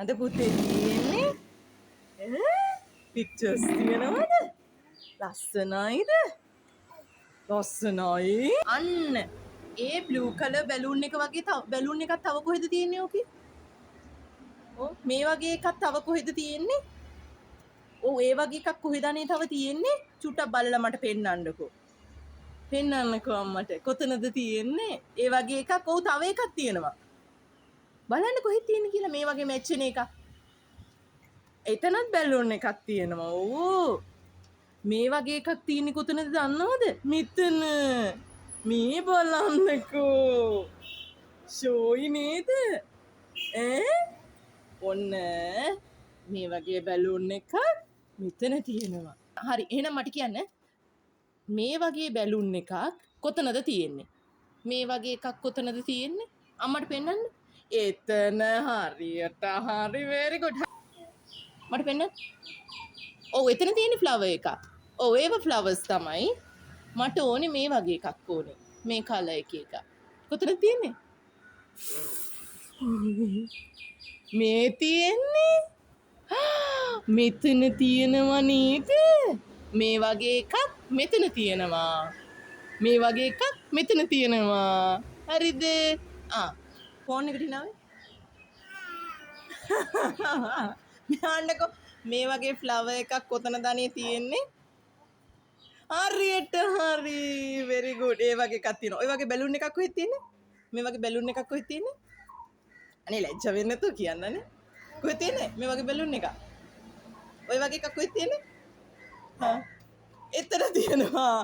මොනවද පුතේ තියෙන්නේ? පික්චර්ස් තියෙනවද? ලස්සනයිද? ලස්සනයි. අන්න ඒ බ්ලූ කලර් බැලූන් එක වගේ තව බැලූන් එකක් තව කොහෙද තියෙන්නේ ඕකේ? ඔව් මේ වගේ එකක් තව කොහෙද තියෙන්නේ? ඔව් ඒ වගේ එකක් කොහෙද අනේ තව තියෙන්නේ? චුට්ටක් බලලා මට පෙන්නන්නකෝ. පෙන්නන්නකෝ අම්මට. කොතනද තියෙන්නේ? ඒ වගේ එකක් ඔව් තව එකක් තියෙනවා. බලන්න කොහෙද තියෙන්නේ කියලා මේ වගේ මැච් වෙන එකක්. එතනත් බැලූන් එකක් තියෙනවා. ඕ මේ වගේ එකක් තියෙන්නේ කොතනද දන්නවද? මෙතන. මේ බලන්නකෝ. ෂෝයි නේද? ඔන්න මේ වගේ බැලූන් එකක් මෙතන තියෙනවා. හරි එහෙනම් මට කියන්න මේ වගේ බැලූන් එකක් කොතනද තියෙන්නේ? මේ වගේ එකක් කොතනද තියෙන්නේ? අම්මට පෙන්නන්න. එතන හරියට හරි very good. මට පෙන්නන්න. ඔව් එතන තියෙන ෆ්ලවර් එකක්. ඔව් ඒව ෆ්ලවර්ස් තමයි. මට ඕනේ මේ වගේ එකක් ඕනේ. මේ කලර් එකේ එකක්. කොතනද තියෙන්නේ? මේ තියෙන්නේ මෙතන තියෙනවා නේද? මේ වගේ එකක් මෙතන තියෙනවා. මේ වගේ එකක් මෙතන තියෙනවා. හරිද? ෆෝන් එකට හිනාවේ. මෙහාන්නකෝ මේ වගේ ෆ්ලවර් එකක් කොතනද අනේ තියෙන්නේ? හරියට හරි very good. ඒ වගේ එකක් තියෙනවා. ඔය වගේ බැලූන් එකක් කොහෙද තියෙන්නේ? මේ වගේ බැලූන් එකක් කොහෙද තියෙන්නේ? අනේ ලැජ්ජ වෙන්නේ නැතුව කියන්නනේ. කොහෙද තියෙන්නේ? මේ වගේ බැලූන් එකක්. ඔය වගේ එකක් කොහෙද තියෙන්නේ? එතන තියෙනවා.